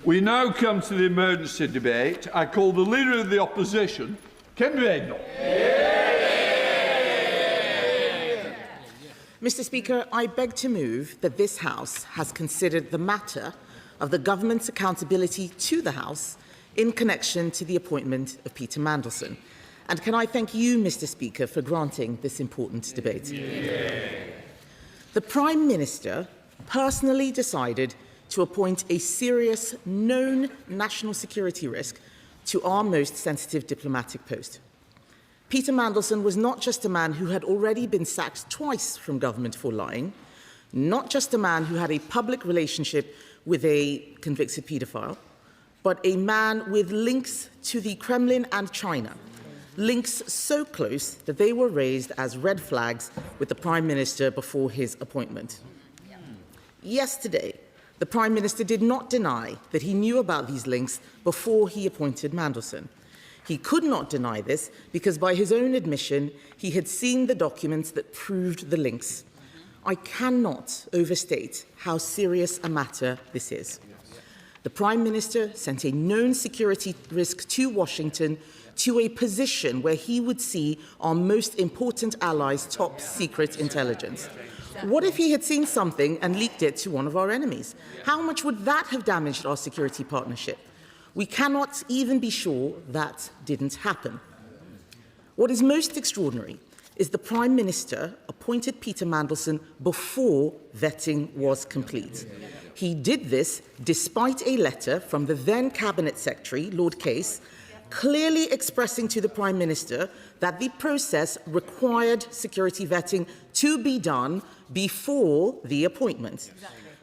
We now come to the emergency debate. I call the Leader of the Opposition, Kemi Badenoch. Mr. Speaker, I beg to move that this House has considered the matter of the government's accountability to the House in connection to the appointment of Peter Mandelson. And can I thank you, Mr. Speaker, for granting this important debate? The Prime Minister personally decided to appoint a serious, known national security risk to our most sensitive diplomatic post. Peter Mandelson was not just a man who had already been sacked twice from government for lying, not just a man who had a public relationship with a convicted paedophile, but a man with links to the Kremlin and China, links so close that they were raised as red flags with the Prime Minister before his appointment. Yesterday, the Prime Minister did not deny that he knew about these links before he appointed Mandelson. He could not deny this because, by his own admission, he had seen the documents that proved the links. I cannot overstate how serious a matter this is. The Prime Minister sent a known security risk to Washington, to a position where he would see our most important allies' top secret intelligence. What if he had seen something and leaked it to one of our enemies? How much would that have damaged our security partnership? We cannot even be sure that didn't happen. What is most extraordinary is the Prime Minister appointed Peter Mandelson before vetting was complete. He did this despite a letter from the then Cabinet Secretary, Lord Case, clearly expressing to the Prime Minister that the process required security vetting to be done before the appointment.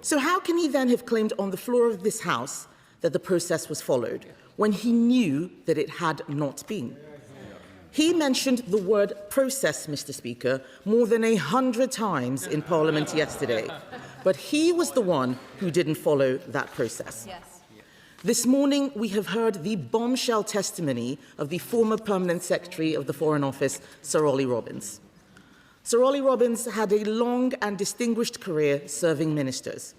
So how can he then have claimed on the floor of this House that the process was followed when he knew that it had not been? He mentioned the word process, Mr. Speaker, more than 100 times in Parliament yesterday, but he was the one who didn't follow that process. This morning, we have heard the bombshell testimony of the former Permanent Secretary of the Foreign Office, Sir Olly Robbins. Sir Olly Robbins had a long and distinguished career serving ministers.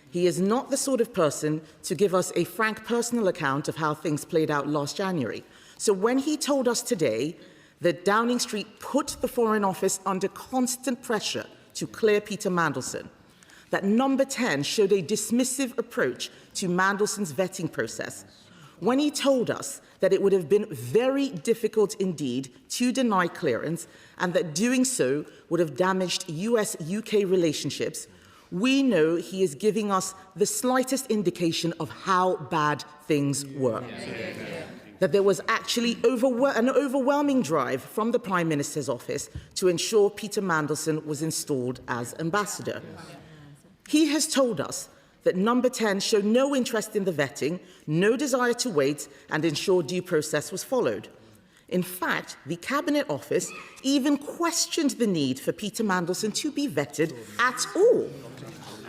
He is not the sort of person to give us a frank personal account of how things played out last January. So when he told us today that Downing Street put the Foreign Office under constant pressure to clear Peter Mandelson, that Number 10 showed a dismissive approach to Mandelson's vetting process, when he told us that it would have been very difficult indeed to deny clearance and that doing so would have damaged US-UK relationships, we know he is giving us the slightest indication of how bad things were. That there was actually an overwhelming drive from the Prime Minister's office to ensure Peter Mandelson was installed as ambassador. He has told us that Number 10 showed no interest in the vetting, no desire to wait and ensure due process was followed. In fact, the Cabinet Office even questioned the need for Peter Mandelson to be vetted at all.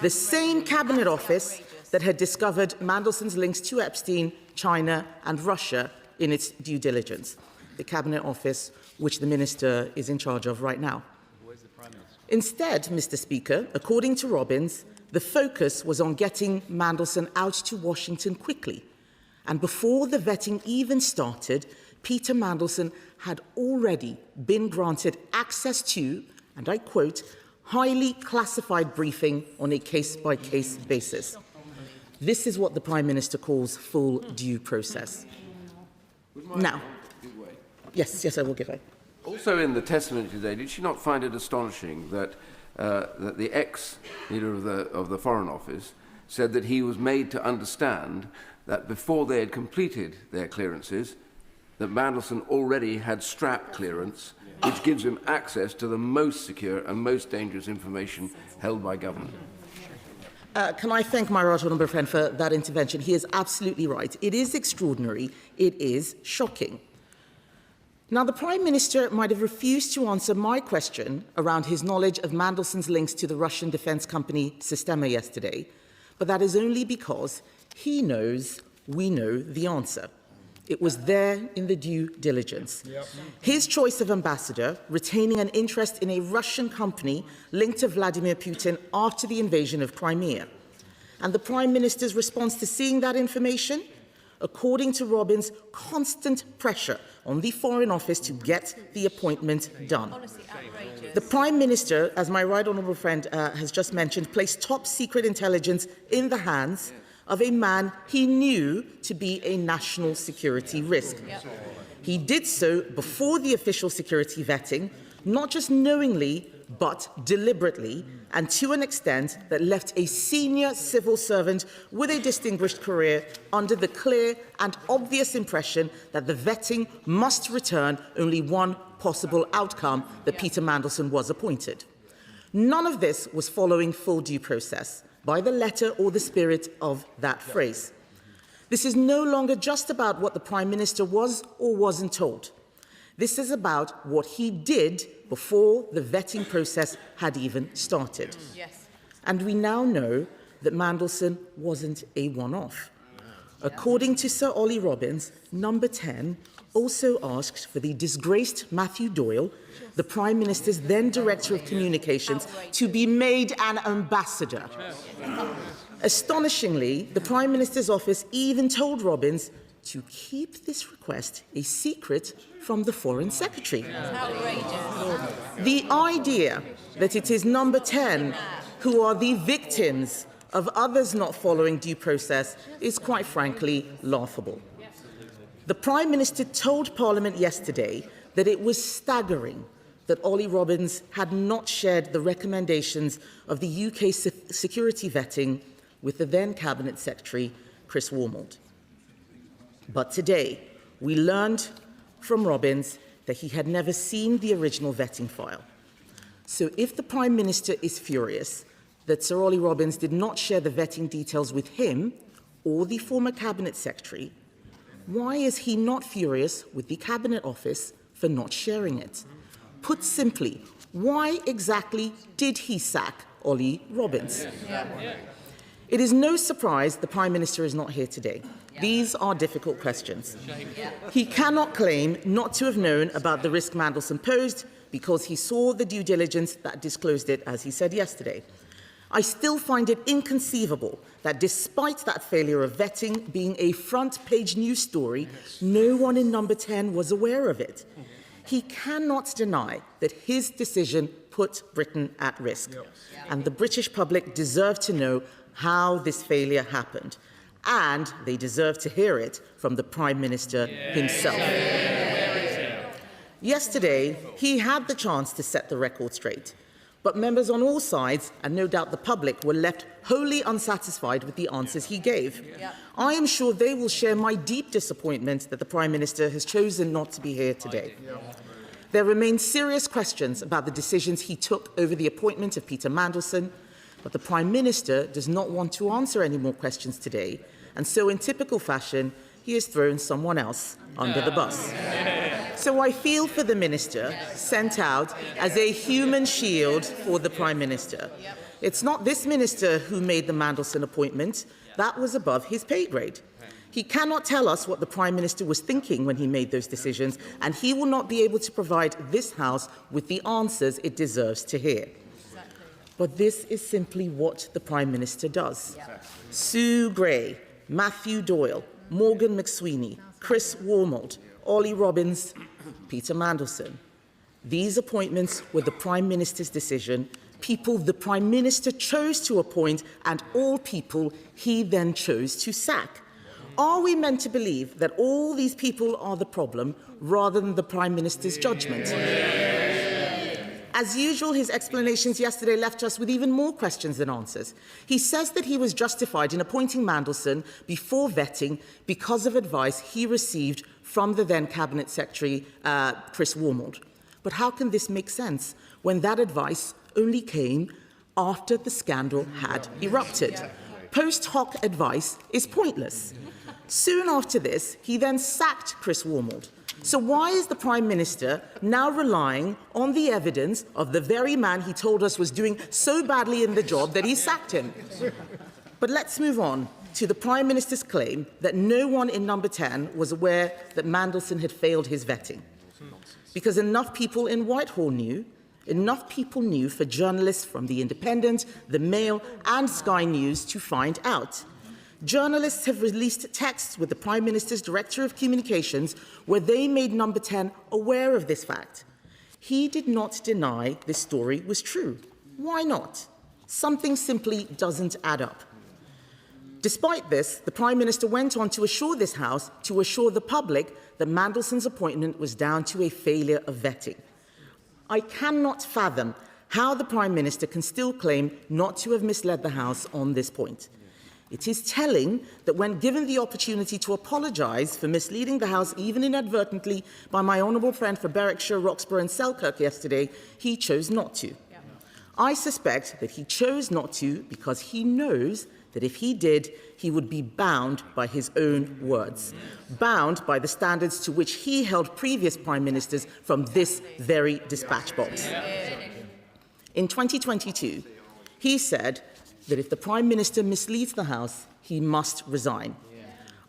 The same Cabinet Office that had discovered Mandelson's links to Epstein, China and Russia in its due diligence. The Cabinet Office which the Minister is in charge of right now. Instead, Mr. Speaker, according to Robbins, the focus was on getting Mandelson out to Washington quickly. And before the vetting even started, Peter Mandelson had already been granted access to, and I quote, highly classified briefing on a case-by-case basis. This is what the Prime Minister calls full due process. Now, yes, I will give way. Also in the testimony today, did she not find it astonishing that the ex-leader of the Foreign Office said that he was made to understand that before they had completed their clearances, that Mandelson already had strap clearance, which gives him access to the most secure and most dangerous information held by government? Can I thank my right honourable friend for that intervention? He is absolutely right. It is extraordinary. It is shocking. Now, the Prime Minister might have refused to answer my question around his knowledge of Mandelson's links to the Russian defence company Sistema yesterday, but that is only because he knows we know the answer. It was there in the due diligence. His choice of ambassador, retaining an interest in a Russian company linked to Vladimir Putin after the invasion of Crimea. And the Prime Minister's response to seeing that information? According to Robbins, constant pressure on the Foreign Office to get the appointment done. Honestly, outrageous. The Prime Minister, as my right honourable friend has just mentioned, placed top-secret intelligence in the hands of a man he knew to be a national security risk. Yep. He did so before the official security vetting, not just knowingly, but deliberately, and to an extent that left a senior civil servant with a distinguished career under the clear and obvious impression that the vetting must return only one possible outcome, that Peter Mandelson was appointed. None of this was following full due process, by the letter or the spirit of that phrase. This is no longer just about what the Prime Minister was or wasn't told. This is about what he did before the vetting process had even started. Yes. And we now know that Mandelson wasn't a one-off. According to Sir Olly Robbins, number 10 also asked for the disgraced Matthew Doyle, the Prime Minister's then Director of Communications, to be made an ambassador. Astonishingly, the Prime Minister's office even told Robbins to keep this request a secret from the Foreign Secretary. Outrageous. The idea that it is number 10 who are the victims of others not following due process is quite frankly laughable. The Prime Minister told Parliament yesterday that it was staggering that Olly Robbins had not shared the recommendations of the UK security vetting with the then Cabinet Secretary, Chris Warmold. But today, we learned from Robbins that he had never seen the original vetting file. So if the Prime Minister is furious that Sir Olly Robbins did not share the vetting details with him or the former Cabinet Secretary, why is he not furious with the Cabinet Office for not sharing it? Put simply, why exactly did he sack Olly Robbins? It is no surprise the Prime Minister is not here today. These are difficult questions. He cannot claim not to have known about the risk Mandelson posed because he saw the due diligence that disclosed it, as he said yesterday. I still find it inconceivable that despite that failure of vetting being a front-page news story, no one in number 10 was aware of it. He cannot deny that his decision put Britain at risk, and the British public deserve to know how this failure happened, and they deserve to hear it from the Prime Minister himself. Yesterday, he had the chance to set the record straight, but members on all sides, and no doubt the public, were left wholly unsatisfied with the answers he gave. I am sure they will share my deep disappointment that the Prime Minister has chosen not to be here today. There remain serious questions about the decisions he took over the appointment of Peter Mandelson, but the Prime Minister does not want to answer any more questions today, and so in typical fashion, he has thrown someone else under the bus. So I feel for the Minister sent out as a human shield for the Prime Minister. It's not this Minister who made the Mandelson appointment. That was above his pay grade. He cannot tell us what the Prime Minister was thinking when he made those decisions, and he will not be able to provide this House with the answers it deserves to hear. But this is simply what the Prime Minister does. Sue Gray, Matthew Doyle, Morgan McSweeney, Chris Warmold, Olly Robbins, Peter Mandelson. These appointments were the Prime Minister's decision, people the Prime Minister chose to appoint, and all people he then chose to sack. Are we meant to believe that all these people are the problem rather than the Prime Minister's judgment? As usual, his explanations yesterday left us with even more questions than answers. He says that he was justified in appointing Mandelson before vetting because of advice he received from the then Cabinet Secretary, Chris Warmold. But how can this make sense when that advice only came after the scandal had erupted? Post hoc advice is pointless. Soon after this, he then sacked Chris Warmold. So why is the Prime Minister now relying on the evidence of the very man he told us was doing so badly in the job that he sacked him? But let's move on to the Prime Minister's claim that no one in number 10 was aware that Mandelson had failed his vetting. Because enough people in Whitehall knew, enough people knew for journalists from The Independent, The Mail and Sky News to find out. Journalists have released texts with the Prime Minister's Director of Communications where they made Number 10 aware of this fact. He did not deny this story was true. Why not? Something simply doesn't add up. Despite this, the Prime Minister went on to assure this House, to assure the public, that Mandelson's appointment was down to a failure of vetting. I cannot fathom how the Prime Minister can still claim not to have misled the House on this point. It is telling that when given the opportunity to apologise for misleading the House, even inadvertently, by my honourable friend for Berwickshire, Roxburgh and Selkirk yesterday, he chose not to. I suspect that he chose not to because he knows that if he did, he would be bound by his own words, bound by the standards to which he held previous Prime Ministers from this very dispatch box. In 2022, he said that if the Prime Minister misleads the House, he must resign.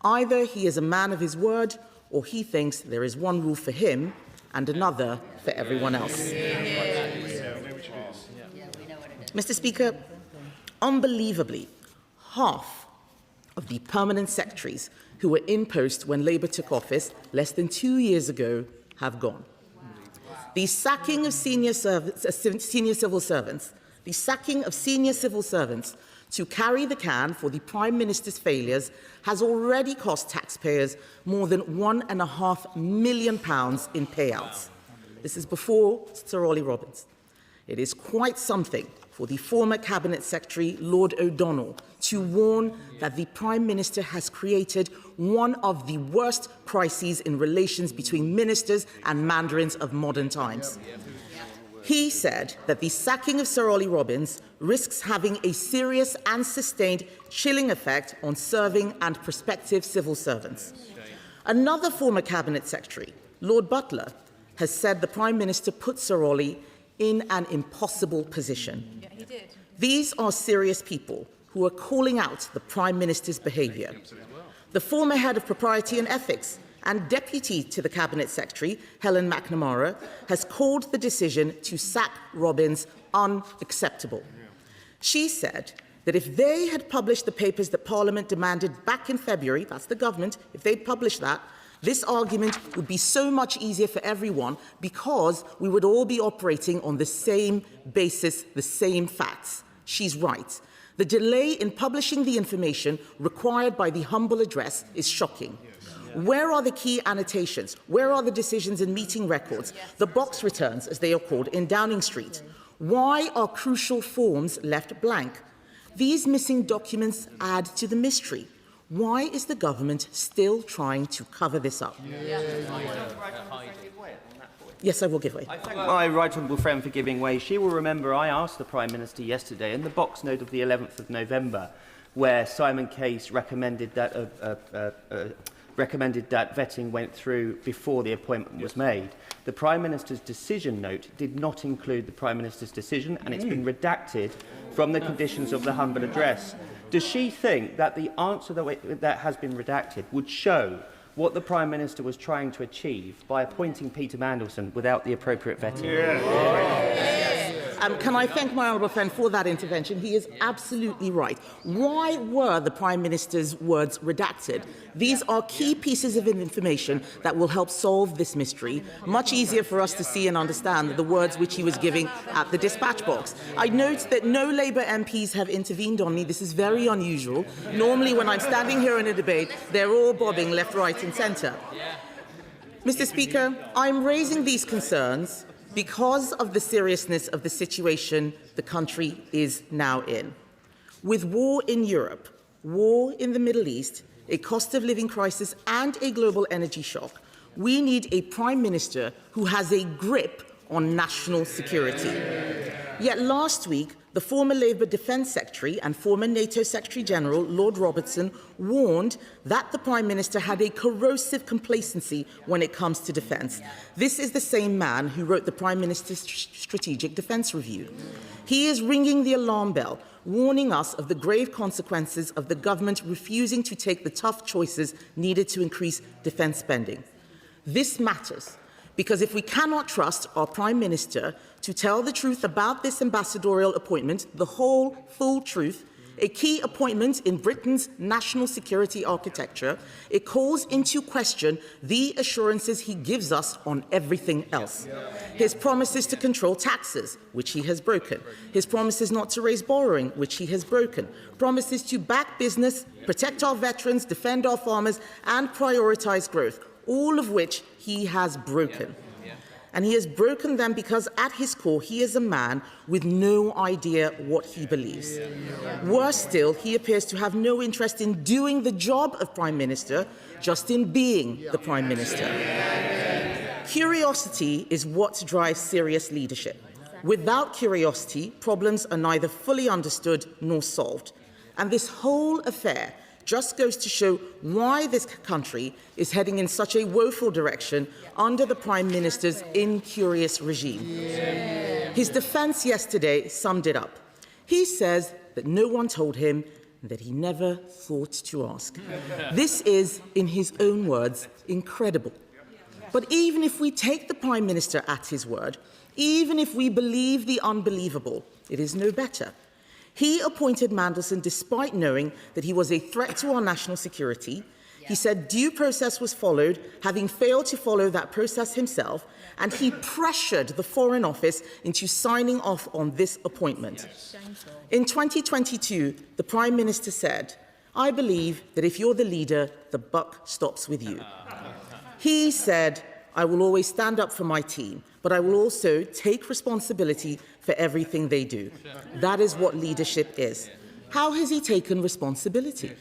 Either he is a man of his word, or he thinks there is one rule for him and another for everyone else. Mr. Speaker, unbelievably, half of the permanent secretaries who were in post when Labour took office less than 2 years ago have gone. The sacking of senior civil servants, to carry the can for the Prime Minister's failures has already cost taxpayers more than £1.5 million in payouts. This is before Sir Olly Robbins. It is quite something for the former Cabinet Secretary, Lord O'Donnell, to warn that the Prime Minister has created one of the worst crises in relations between ministers and mandarins of modern times. He said that the sacking of Sir Olly Robbins risks having a serious and sustained chilling effect on serving and prospective civil servants. Another former Cabinet Secretary, Lord Butler, has said the Prime Minister put Sir Olly in an impossible position. Yeah, he did. These are serious people who are calling out the Prime Minister's behaviour. The former head of propriety and ethics and deputy to the Cabinet Secretary, Helen McNamara, has called the decision to sack Robbins unacceptable. She said that if they had published the papers that Parliament demanded back in February, that's the government, if they'd published that, this argument would be so much easier for everyone because we would all be operating on the same basis, the same facts. She's right. The delay in publishing the information required by the humble address is shocking. Where are the key annotations? Where are the decisions and meeting records? The box returns, as they are called, in Downing Street. Why are crucial forms left blank? These missing documents add to the mystery. Why is the government still trying to cover this up? Yes, I will give way. I thank my right honourable friend for giving way. She will remember I asked the Prime Minister yesterday in the box note of the 11th of November, where Simon Case recommended that vetting went through before the appointment was made. The Prime Minister's decision note did not include the Prime Minister's decision, and it's been redacted from the conditions of the humble address. Does she think that the answer that has been redacted would show what the Prime Minister was trying to achieve by appointing Peter Mandelson without the appropriate vetting? Can I thank my honourable friend for that intervention? He is absolutely right. Why were the Prime Minister's words redacted? These are key pieces of information that will help solve this mystery. Much easier for us to see and understand the words which he was giving at the dispatch box. I note that no Labour MPs have intervened on me. This is very unusual. Normally, when I'm standing here in a debate, they're all bobbing left, right and centre. Mr. Speaker, I'm raising these concerns because of the seriousness of the situation the country is now in. With war in Europe, war in the Middle East, a cost of living crisis and a global energy shock, we need a Prime Minister who has a grip on national security. Yet last week, the former Labour Defence Secretary and former NATO Secretary-General, Lord Robertson, warned that the Prime Minister had a corrosive complacency when it comes to defence. This is the same man who wrote the Prime Minister's Strategic Defence Review. He is ringing the alarm bell, warning us of the grave consequences of the government refusing to take the tough choices needed to increase defence spending. This matters Because if we cannot trust our Prime Minister to tell the truth about this ambassadorial appointment, the whole, full truth, a key appointment in Britain's national security architecture, it calls into question the assurances he gives us on everything else. His promises to control taxes, which he has broken. His promises not to raise borrowing, which he has broken. Promises to back business, protect our veterans, defend our farmers, and prioritise growth, all of which he has broken. And he has broken them because at his core, he is a man with no idea what he believes. Worse still, he appears to have no interest in doing the job of Prime Minister, just in being the Prime Minister. Curiosity is what drives serious leadership. Without curiosity, problems are neither fully understood nor solved. And this whole affair just goes to show why this country is heading in such a woeful direction under the Prime Minister's incurious regime. His defence yesterday summed it up. He says that no one told him, that he never thought to ask. This is, in his own words, incredible. But even if we take the Prime Minister at his word, even if we believe the unbelievable, it is no better. He appointed Mandelson despite knowing that he was a threat to our national security. He said due process was followed, having failed to follow that process himself, and he pressured the Foreign Office into signing off on this appointment. In 2022, the Prime Minister said, "I believe that if you're the leader, the buck stops with you." He said, "I will always stand up for my team, but I will also take responsibility for everything they do." That is what leadership is. How has he taken responsibility?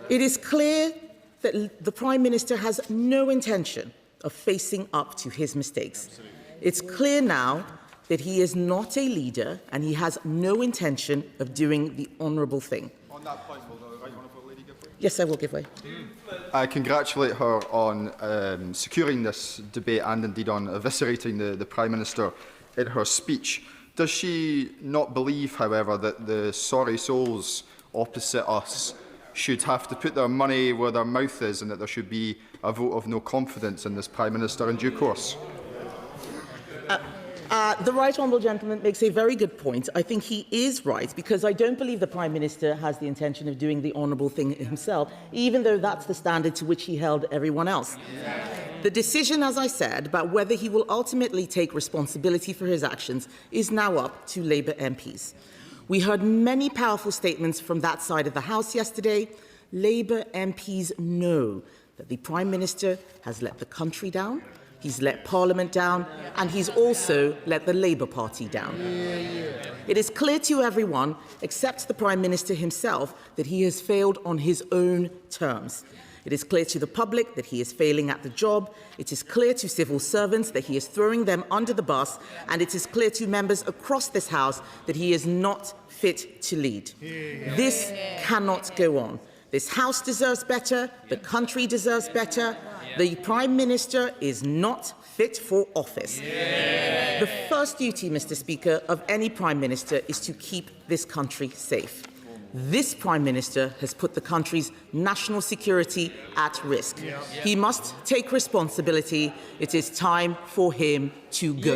It is clear that the Prime Minister has no intention of facing up to his mistakes. It's clear now that he is not a leader and he has no intention of doing the honourable thing. On that point, will the Right Honourable Lady give way? Yes, I will give way. I congratulate her on securing this debate and indeed on eviscerating the Prime Minister in her speech. Does she not believe, however, that the sorry souls opposite us should have to put their money where their mouth is and that there should be a vote of no confidence in this Prime Minister in due course? The Right Honourable Gentleman makes a very good point. I think he is right, because I don't believe the Prime Minister has the intention of doing the honourable thing himself, even though that's the standard to which he held everyone else. The decision, as I said, about whether he will ultimately take responsibility for his actions is now up to Labour MPs. We heard many powerful statements from that side of the House yesterday. Labour MPs know that the Prime Minister has let the country down, he's let Parliament down, and he's also let the Labour Party down. It is clear to everyone, except the Prime Minister himself, that he has failed on his own terms. It is clear to the public that he is failing at the job. It is clear to civil servants that he is throwing them under the bus. And it is clear to members across this House that he is not fit to lead. This cannot go on. This House deserves better. The country deserves better. The Prime Minister is not fit for office. The first duty, Mr. Speaker, of any Prime Minister is to keep this country safe. This Prime Minister has put the country's national security at risk. He must take responsibility. It is time for him to go.